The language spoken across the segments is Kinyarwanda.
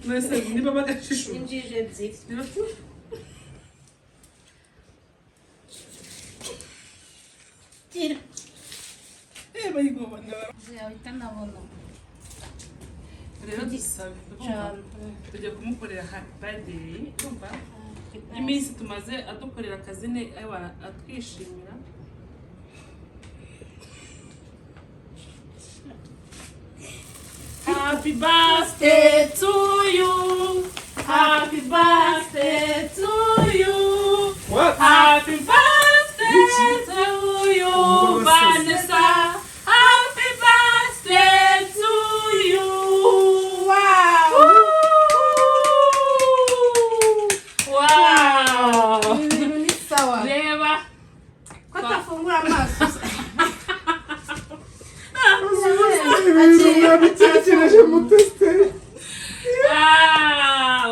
mwese niba bagashishu injije nziki tira bayigobana zihita nabona rero dusabe tujya kumukorera happy birthday urumva iminsi tumaze adukorera akazi ne atwishimira Happy birthday to you. Happy birthday to you. What? Happy birthday to you, Vanessa. Happy birthday to you. Wow. Wow. ni sawa Reba. kwatafungura amaso Nabitekereje muteste.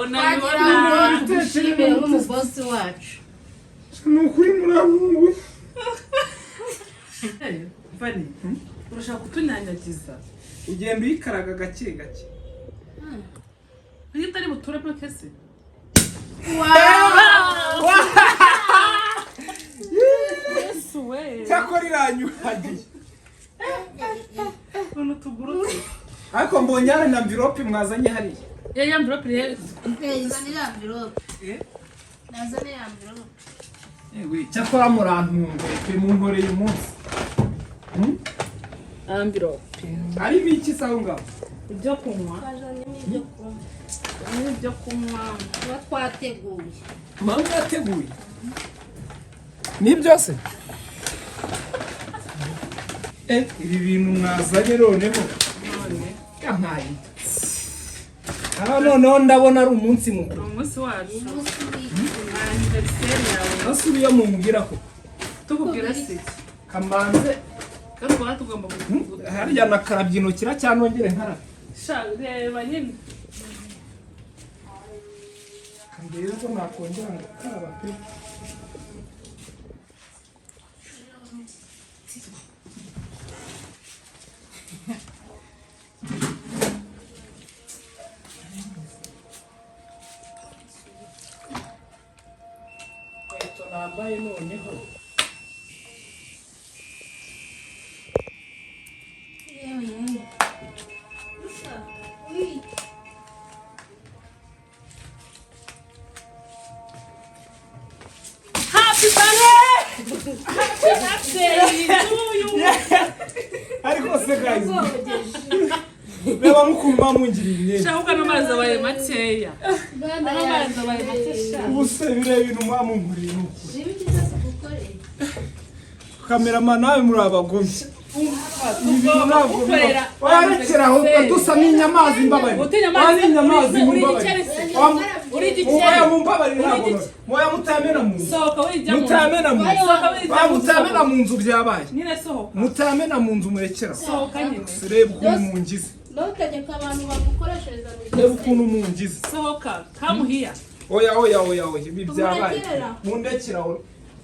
Unabibona. dushimire nk'umubosi wacu Nukuri muramuwe. Vani, urashaka kutunyanyagiza. Ugenda uyikaraga gake gake. Iyo utari buture pe kese. Yesu we. Cyakora iranyuhagiye. Uno tuguru. Ariko mbonye hari na envelope mwazanye hariya. Ya envelope rero. izanira envelope nazane envelope Ewe cyakora murantunguye pe munkoreye umunsi. Envelope. Ari biki saho ngabo? Ibyo kunywa. twajanye n'ibyo kunywa Ibyo kunywa. tuba twateguye Mama yateguye. Ni byose? Ibi bintu mwazanye noneho. Kankayi. Noneho ndabona ari umunsi mukuru. Umunsi wacu. umunsi w'iki Anniversaire yawe. Nasubiye mumubwira ko Tukubwira se. kamanze Kandi kwa tugomba kuvuga. harya na karabyino kira cyanongere nkara. Sha reba nyine. Kambere ko nakongera ngo karaba pe. Nambaye noneho Happy birthday! Happy birthday to you! ariko se guys beba mukumba mungirira imyenda Shahuka n'amazi abaye makeya. Amazi abaye makesha. ubuse bire bintu mwamumuriye ibiki byose gukore cameraman nawe muri abagome Ukorera. warekeraho dusa n'inyamazi mbabaye Utinyamazi mumbabaye uri Moya gikere. mumbabaye ntabwo moya mutamena mu nzu Sohoka wijya mu. mutamena mu nzu Sohoka wijya mu. mutamena mu nzu byabaye Nyine sohoka. mutamena mu nzu murekera Sohoka nyine. reba ukuntu mungize ntutegeka abantu bagukoreshereza reba ukuntu mungize Sohoka. Come here. oya ibi byabaye Tumurekera. mundekera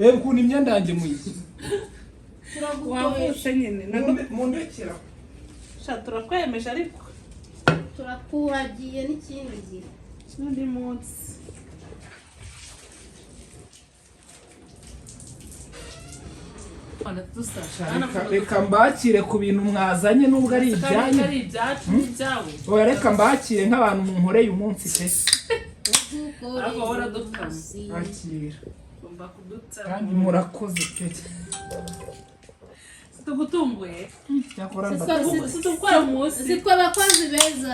reba ukuntu imyenda yanjye muyiguze Wavutse nyine. mundekera Sha turakwemeje ariko. turakuhagiye n'ikindi gihe N'undi munsi. reka mbakire ku bintu mwazanye nubwo ari ibyanyu Ari ibyacu n'ibyawe. oya reka mbakire nk'abantu munkoreye umunsi pe Ariko wora dukama. akira Ugomba kudutsa. kandi murakoze pe Tugutunguye. cyakora Situgukora umunsi. sitwe abakozi beza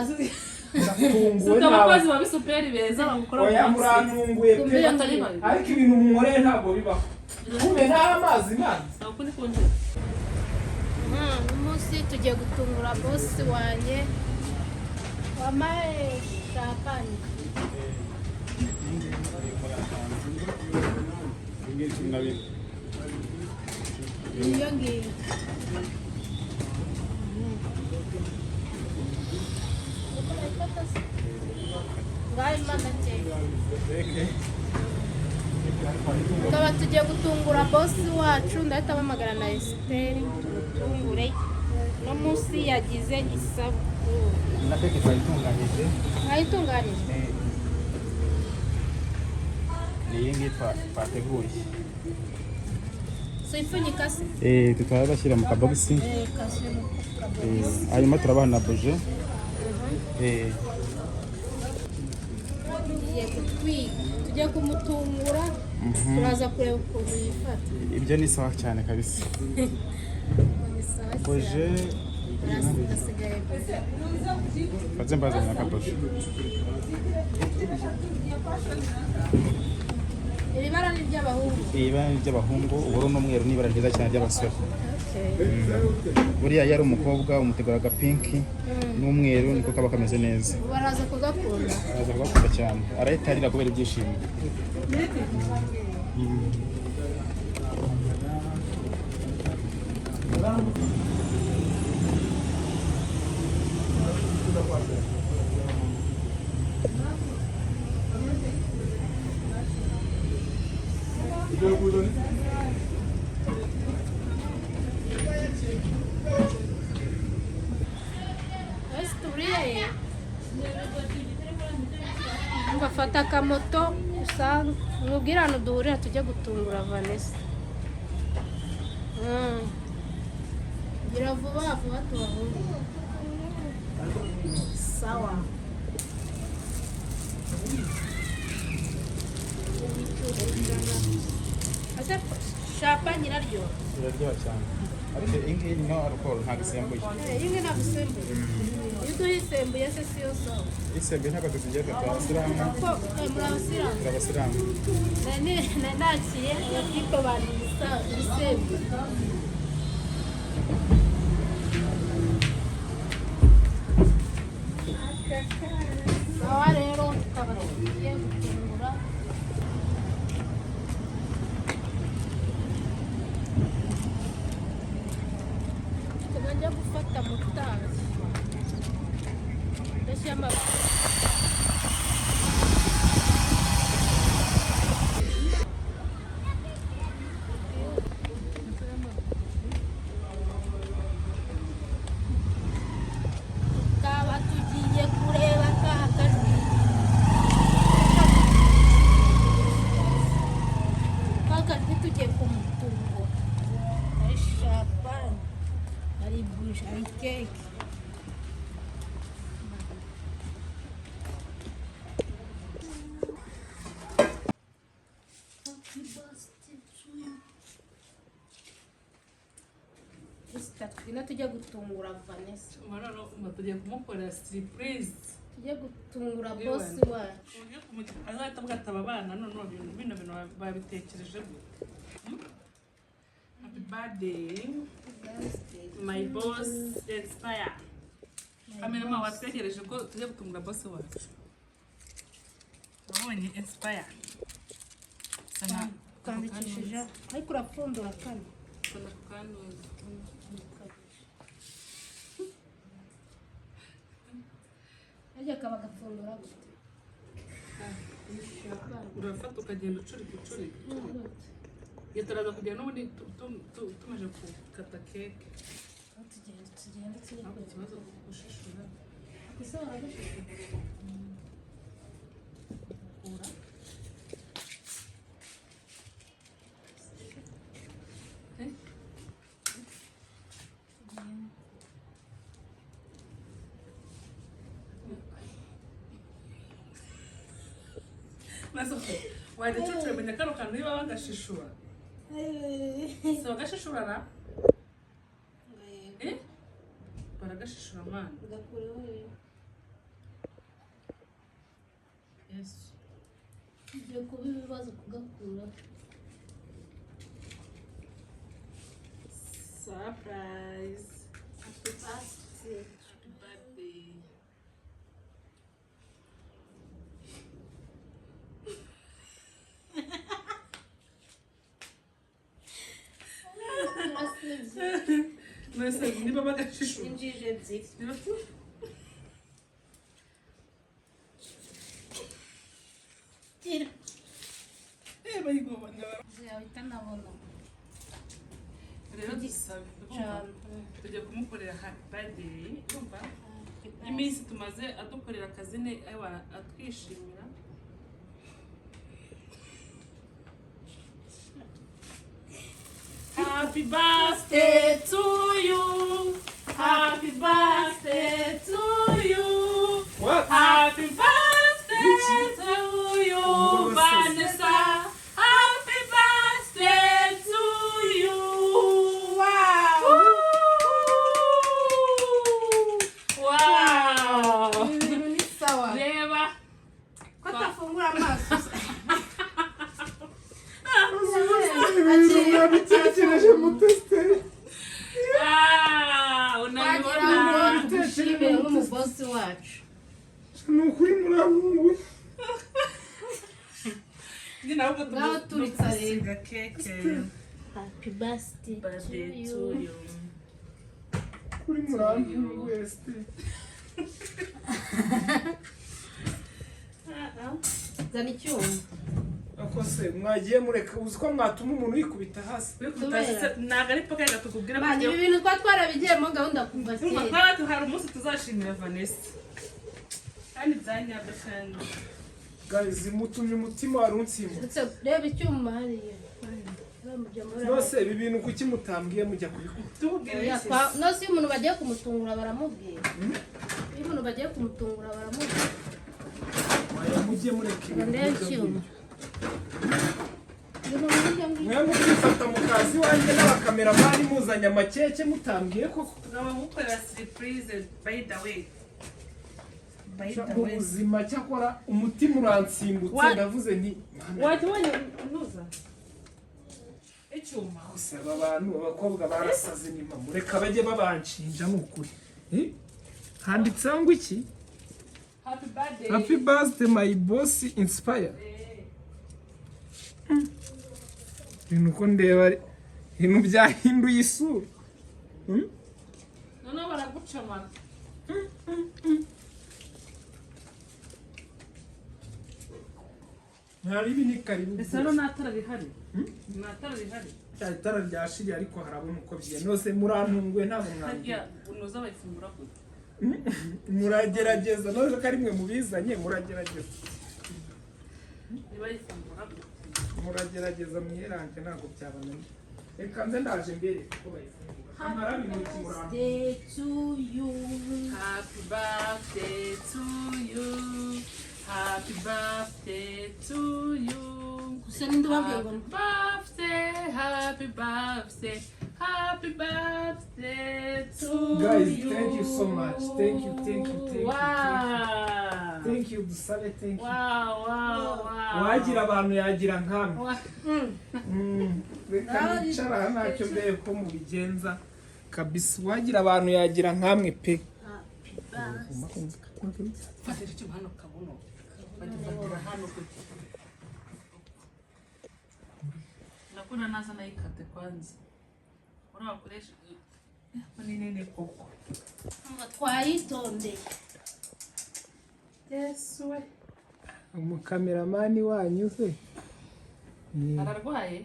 ndatunguwe Sitwe nawe abakozi ba bisuperi beza bagukora oya umunsi. murantunguye pe Kumbe Atari babi. ariko ibintu munkoreye ntabwo bibaho kumbe nta amazi Ukuri kunjira. umunsi tugiye gutungura bosi wanjye wamaye shakani iyo ngiyo ngaho imana cyane tukaba tugiye gutungura bosi wacu ndahita mpamagara na esiteri tumutungure no munsi yagize isabukuru. Na keke twayitunganyije. Mwayitunganyije? Ni iyi ngiyi twateguye. So ipfunyika se? Tukaba bashyira mu kabogisi. Kashyira mu kabogisi. Hanyuma turabaha na buje. Tujya kumutungura, turaza kureba ukuntu yifata. Ibyo ni sawa cyane kabisa. Buje hasigaye baze mbazanye n'akaboje. Iri bara ni ry'abahungu. Iri bara ni ry'abahungu, ubururu n'umweru ni ibara ryiza cyane ry'abasore. Buriya yari umukobwa umutegura agapinki n'umweru niko kaba kameze neza. Baraza kugakunda. Baraza kugakunda cyane. Arahitarira kubera ibyishimo. Ngafata akamoto usanga mubwira hano duhurira tujye gutungura Vanessa. Gira vuba vuba tubahurire. Sawa. Ase shapa nyiraryo. Iraryoha cyane. Ariko ingi no alcohol nta gisembuye. Ingi nta gisembuye. Yuko yisembuye se siyo sawa. Isembuye ntabwo tugiye twasiramu. Ko murabasiramu. Turabasiramu. Naciye abafite abantu bisembuye. Sawa rero tukaba tugiye gutungura. Tukajya gufata mutazi. Ndashyamba tujya gutungura Vanessa. Tujya kumukorera surprise. Tujya gutungura boss wacu. Azahita bwataba abana none bino bintu babitekereje. Happy birthday. My boss expire. Mama watekereje ko tujya gutungura boss wacu. Wabonye expire. Sana kandikishije ariko urapfundura kane. Sana kano. Ajya kaba gapfundura gute? Urafata ukagenda ucurika. Iyo turaza kujya n'ubundi tumaze gukata keke. Tugenda Ntabwo ikibazo gushishura. Ese waragashishura? Wajya ucucura menya kano kantu niba bagashishura. Si bagashishura na? Baragashishura mwana. Yes. Ibyo kuba ibibazo kugakura. Surprise. Happy birthday. Happy birthday. Nese niba bagashishura. Injije ebyiri. Bayigomba Zihita nabona. rero dusabe tujya kumukorera happy birthday urumva iminsi tumaze adukorera akazi ne atwishimira Happy birthday to you. Happy birthday to you. What? Happy birthday to you, Vanessa. Happy birthday to you. Wow. Wow. Ni sawa. Reba. Kwatafungura amaso. Nabitekereje muteste. Unabibona. Tushimire nk'umubosi wacu. Nukuri muramwe. Ni nawe Ngaho turitsa rero. keke. Happy birthday To you. Kuri muramwe wese. Zana icyuma. Akose mwagiye mureka uzi ko mwatuma umuntu yikubita hasi. Ntabwo ari paka yakatubwira Bandi ibi bintu twatwarabigiyemo gahunda kuva kera. hari umunsi tuzashimira Vanessa kandi byanyabyo kandi Guys, mutumye umutima waruntsimo. Reba icyuma hariya. Nose ibi bintu kuki mutambwiye mujya kubikora? Nose iyo umuntu bagiye kumutungura baramubwira. Iyo umuntu bagiye kumutungura baramubwira. Mujye mureka ibi. Ndende icyuma. Mwe mukifata mu kazi wanjye n'abakameramani muzanye amakeke mutambwiye koko. nabamukorera surprise by the way Ubuzima cyakora umutima uransimbutse ndavuze nti wajyanye ntuza icyuma usaba abantu abakobwa barasaze nyuma mureka bajye babanshinja n'ukuri. Handitseho ngo iki? happy birthday Happy birthday my boss inspire. Ibintu ko ndeba ibintu byahinduye isura. noneho baragucamara Ntari ibi ni karibu. ese rero nta tara rihari Cyari itara ryashiriye ariko harabona uko byiye. Nose murantunguye ntabwo mwangiye. harya unoza bayifungura gute Muragerageza nose ko ari mwe mubizanye muragerageza. bayifungura gute Muragerageza mwirange ntabwo byabananiye. Reka nze ndaje mbere ko bayifungura. Amara bimuti murantunguye. Birthday to you. Happy birthday to you. Happy birthday to you. Gusa ninde ubabwiye ngo Happy birthday, happy birthday to Guys, you. thank you so much. Thank you. Wow. Thank you, Dusabe, thank you. Wow. Wagira abantu yagira nkame. Wow. Reka nicara ntacyo mbere ko mubigenza. Kabisa wagira abantu yagira nkamwe pe. Fatira icyuma hano kabuno. Bagifatira hano kuki. Nakuna naza nayikate kwanza. Urakoresha nini koko. twayitondeye. Yes we. Umukameramani wanyu se. Ararwaye.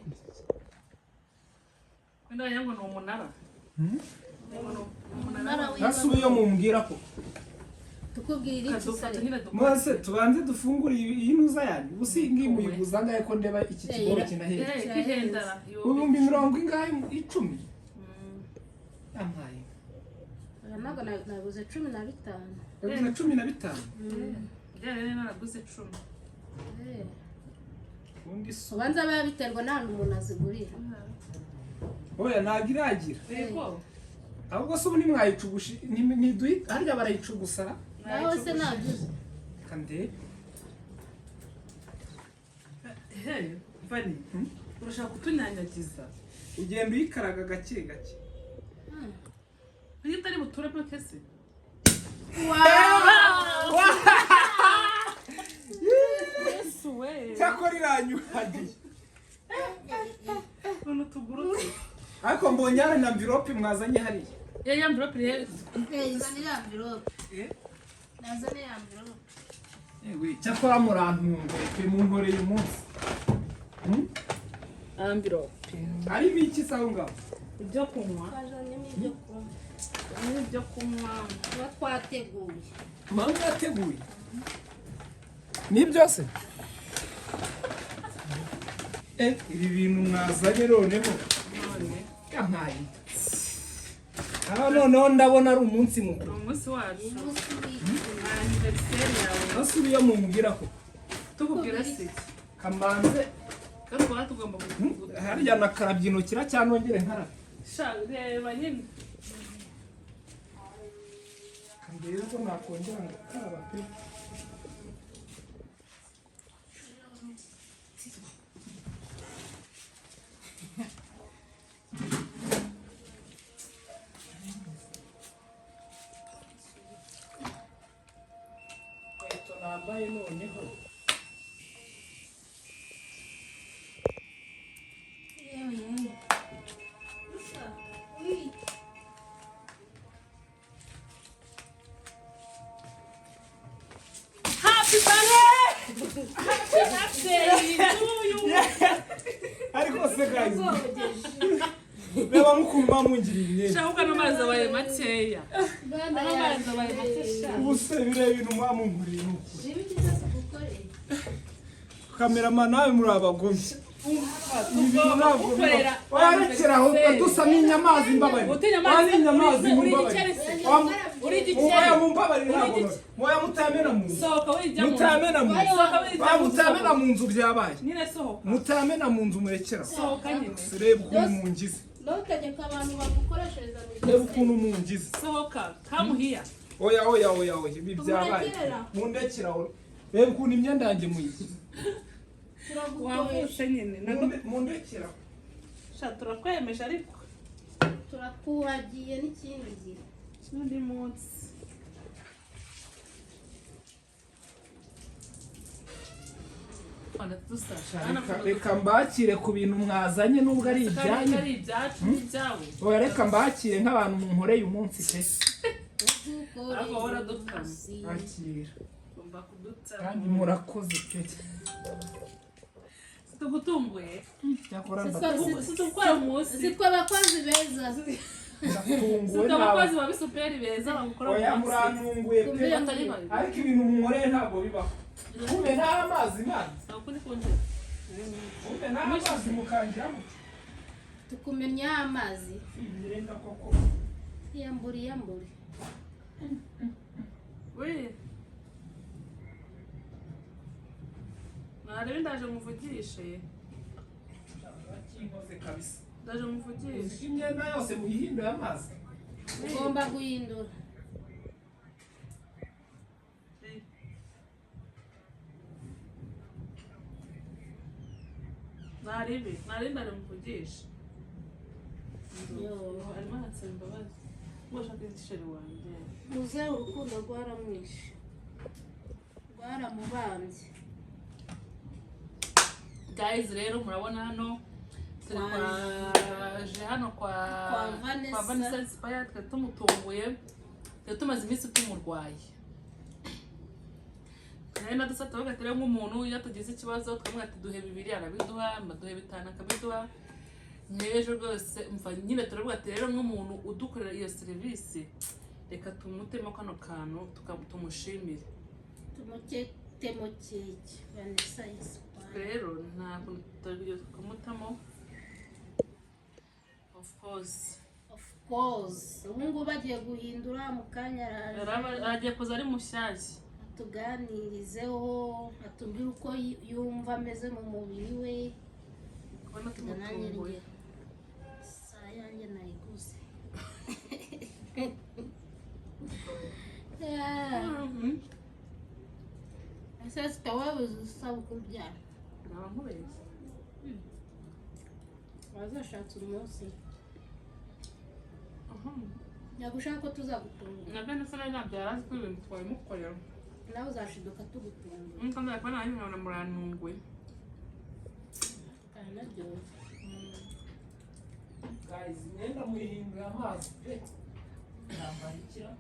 Kwenda yango no munara. Nasubiye mumbwira ko. Tukubwira iki sare? Mwase tubanze dufungure iyi ntuza yanyu. Usingi muyiguza ngaye ko ndeba iki kigoro kinahera. Kihendara. Ubumbi 70 ingahe 10. Amaye. Nago naguze 15. Yaguze 15. Rero naraguze 10. Undi so. Ubanza babiterwa n'ahantu umuntu azigurira. Oya nagiragira. Yego. Ahubwo so ni mwayicugushi ni duyi harya barayicugusara. Naho se nabyuze. Kande. Hey, Vani. Urashaka kutunyanyagiza. Ugenda uyikaraga gake gake. Iyo utari buture pe kese. Yes we. Cyakora iranyuhagiye. Uno tuguru. Ariko mbonye hari na envelope mwazanye hariya. Ya envelope rero. Izanira envelope. Nazane envelope. Ewe cyakora murantunguye pe munkoreye umunsi. Envelope. Ari miki saho ngaho. ibyo kunywa twazanyemo ibyo kunywa n'ibyo kunywa tuba twateguye mpamvu yateguye ni byose ibi bintu mwazanye noneho yampaye aha noneho ndabona ari umunsi mukuru umunsi wacu umunsi anniversaire yawe nasubiye mubwira ko tukubwira se kamanze kandi twaba tugomba kuvuga harya nakarabye intoki iracyanongere nkarabe sha reba nyine kambere ko nakongera ngakaraba pe nambaye noneho happy birthday to you ariko se guys reba mukumva mungirira imyenda sha uko n'amazi abaye makeya n'amazi abaye makeya ubuse bire ibintu mwamunguriye nuko ibiki byose gukoreye kameraman nawe muri abagome ibintu ntabwo ukorera warekera aho dusa n'inyamazi mbabarira wanyamazi mbabarira uri oya mumbabarira ntabwo moya mutamena mu nzu sohoka wijya mu mutamena mu nzu sohoka wijya mu mutamena mu nzu byabaye nyine sohoka mutamena mu nzu murekera sohoka nyine reba ukuntu mungize ntutegeke abantu bagukoreshereza reba ukuntu mungize sohoka come here oya ibi byabaye mundekera reba ukuntu imyenda yanjye muyigize wavutse nyine mundekera sha turakwemeje ariko turakuhagiye n'ikindi gihe n'undi munsi reka mbakire ku bintu mwazanye nubwo ari ibyanyu oya reka mbakire nk'abantu munkoreye umunsi pe ariko wowe uradukama akira ugomba kudutsa kandi murakoze pe tugutunguye cyakora situkora umunsi zitwa abakozi beza ndatunguwe sitwa abakozi nawe ba bisuperi beza bagukora oya umunsi murantunguye pe atari babi ariko ibintu munkoreye ntabwo bibaho kumbe n'amazi mani ntabwo kunjye kumbe n'amazi mukangiramo tukumenya amazi ngenda koko iyambure we narebe ndaje muvugishe kinkoze kabisa ndaje muvugishe uzi imyenda yose muyihinduye amazi ugomba guhindura narebe ndaje muvugishe arimo aransaba imbabazi mushaka igisheri wanjye muze urukundo rwaramwishe rwaramubambye guys rero murabona hano twaje hano kwa Vanessa inspire twari tumutunguye twari tumaze iminsi tumurwaye kandi nadusata bagatera nk'umuntu iyo tugize ikibazo twamwe ati duhe 2 arabiduha amaduhe 5 akabiduha n'ejo rwose mva nyine turavuga ati rero nk'umuntu udukorera iyo serivisi reka tumutemo kano kantu tumushimire tumuketemo keke Vanessa inspire rero ntabwo tutagiye tukamutamo of course ubu ngubu bagiye guhindura mu kanya agiye kuza ari mushyashya atuganirizeho atubwire uko yumva ameze mu mubiri we kubona tumutunguye saa yanjye nayiguze ese sikaba wabuze isabukuru byawe naba nkubeshye wazashatse umunsi yagushaka ko tuzagutunga na Vanessa nawe ntabyo yari azi ko ibintu twabimukorera nawe uzashiduka tugutunga nkuko ndabona nanjye nkabona murantunguye kandi nabyo guys imyenda muyihinduye amazi pe nambarikira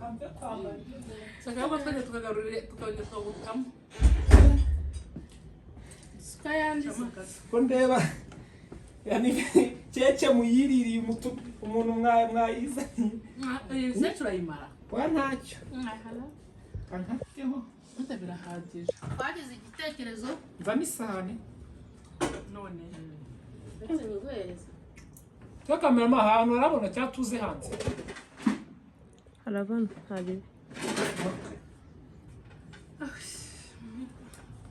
ambe kwambarira saka ko twajya tukagaburira tukajya twagutamo kayanditse ko ndeba yani cece muyiririye umuntu mwayizanye iyi se turayimara wa ntacyo aha kankateho nta birahagije twagize igitekerezo nzana isahani none ndetse nyiguhereza twakamera ahantu urabona cyatuze hanze harabona hari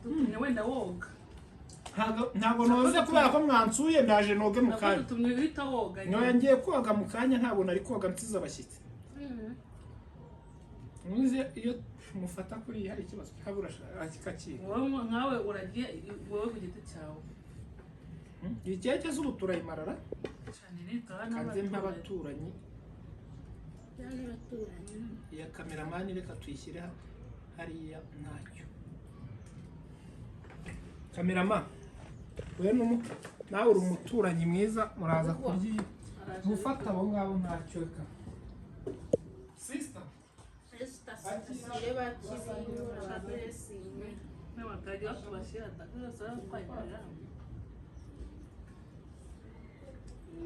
dutumye wenda woga ntabwo noze kubera ko mwansuye ndaje noge mu kanya dutumye uhita woga nyoya ngiye koga mu kanya ntabwo nari koga nsize abashyitsi muze iyo mufata kuri hari ikibazo habura kikakira wowe nkawe uragiye wowe ku giti cyawe ikeke z'ubu turayimarara cyane nitara kanze nk'abaturanyi cyane abaturanyi iya kameramani reka tuyishyire hariya ntacyo kamerama we nawe uri umuturanyi mwiza muraza kurya gufata abo ngabo ntacyo reka sister reba kibi abaderesingi n'abakajya tubashyira takose twayimara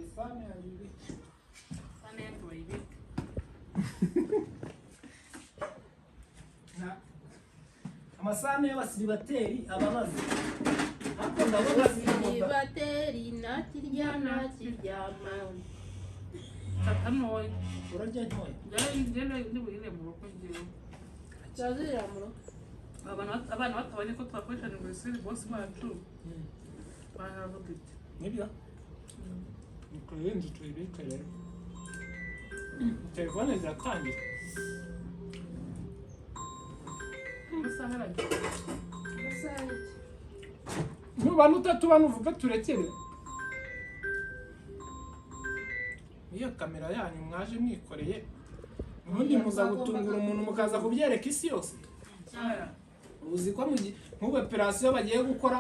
isane yabiri sane tubayibika amasahane y'abasiribateri ababaza ariko ndabona bateri nakirya nakiryama katamoye urarya ntoya ngende niburire mu rugo ngiye cyazira mu rugo abana batabonye ko twakoresha anniversary boss wacu baravuga iti nibyo mukarenze tuyibika rero telefone ziratangira amasaha aragiye nuba nutatuba nuvuga turekere iyo kamera yanyu mwaje mwikoreye ubundi muza gutungura umuntu mukaza kubyereka isi yose uzi ko nk'ubu operasiyo bagiye gukora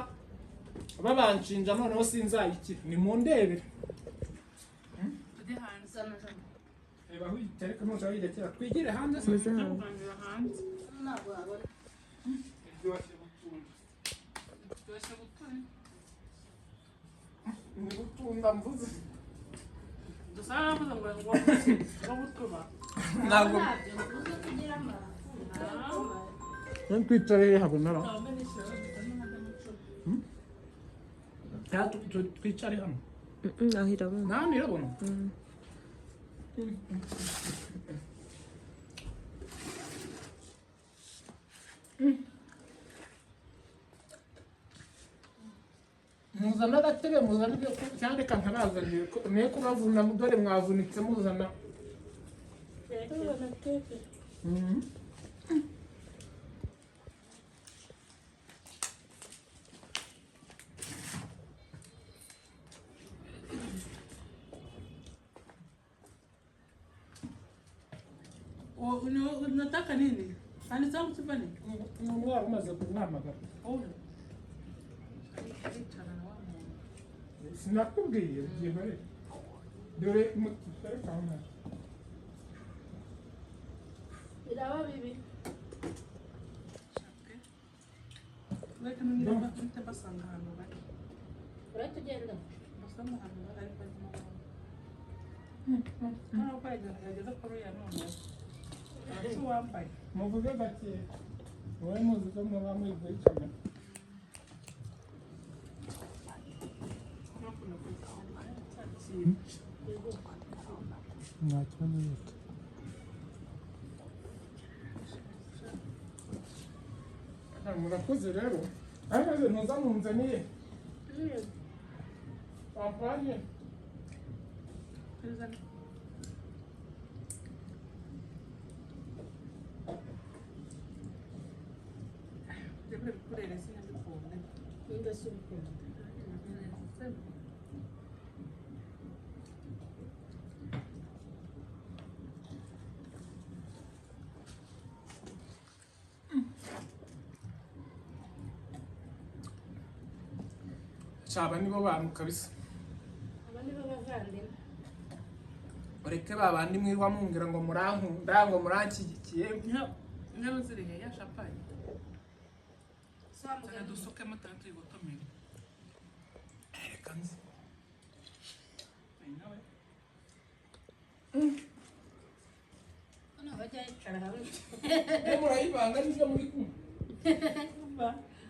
babanshinja noneho sinzayikira ni mu ndebere tujye hanze reba aho uyitereka ntushaka yirekera twigire hanze tuganira hanze ntabwo wabona iryoshye gutunda byose guturi ni gutunda mvuze dusa navuze ngo gutuba ntabwo ntabyo mvuze kugira ngo twicare habonara twicare hano aho irabona nta nirabona muzana agatebe muzana ibyo cyane reka ntabazaniye niyo kubavuna dore mwavunitse muzana unataka nini? Alisema msifanye. umwana umaze kumwamagara sinakubwiye byihore dore mutareka biraba bibi Leka nini basanga hano bari. urahita ugenda Basanga hano bari barimo. Ntabwo yageze kuri ya none. Ati wambaye. muvuge gake wowe muzi ko muba mwivuye cyane ntacyo niyita murakoze rero ahagaze ntuza munzaniye wampanye aba nibo bantu kabisa aba nibo bavandimwe ureke ba bandi mwirwa mumbwira ngo murankunda ngo muranshyigikiye Ngabo ziri he yashapanye. Sana dusukemo tatu yigotomera. kanzi Hano bajya yicara hamwe. murayivanga n'ibyo muri kumwe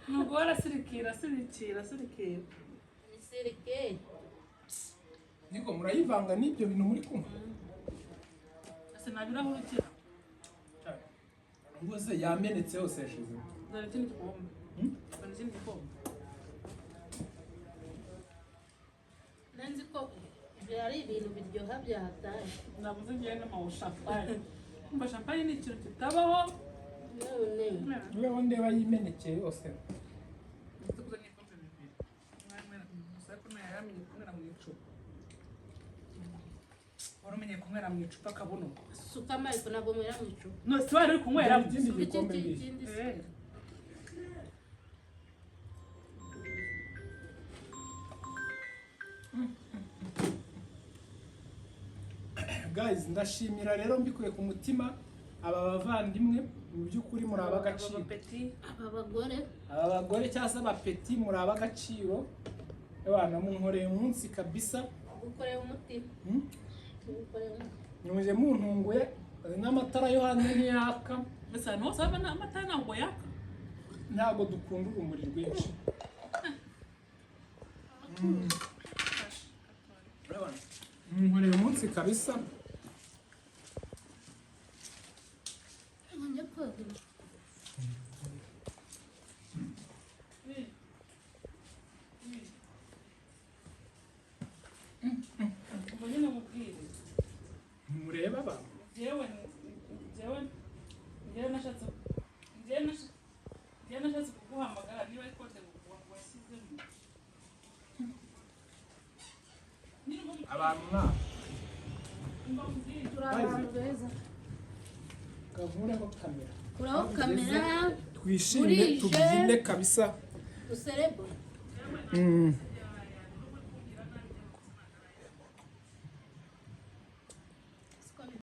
nubwo warasirikira sirikira Misirike. niko murayivanga n'ibyo bintu muri kumwe ese nabirahurukira ngo se yamenetse hose yashize dore ikindi gikombe dore ikindi gikombe Nanzi ko ibyo ari ibintu biryoha byahataye. navuze ngiye n'amawu champagne kumva champagne ni ikintu kitabaho None. niba ndeba yimenekeye yose tukuze n'ikombe bibiri mwamwera gusa ko nayamenye kunywera mu icupa waramenye kunywera mu icupa kabuno Suka amazi ntabwo mwera mu icupa. no si wari uri kunywera mu ikindi gikombe Ikindi bibiri ikindi. guys ndashimira rero mbikuye ku mutima aba bavandimwe mu by'ukuri muri ab'agaciro Aba bagore aba bagore cyangwa se abapeti muri ab'agaciro abana munkoreye umunsi kabisa gukorera umutima. Hmm? Gukorera umutima. nyuje muntunguye n'amatara yo hanze ntiyaka mbese ahantu hose haba amatara ntabwo yaka ntabwo dukunda urumuri rwinshi munkoreye umunsi kabisa Njya koga. ubwo nyine mubwire mureba abantu njyewe nashatse kuguhamagara niba ari kode washyizemo abantu nta Turi abantu beza. kavureho kamera Kuraho kamera. twishime Burije. tubyine kabisa Duserebure.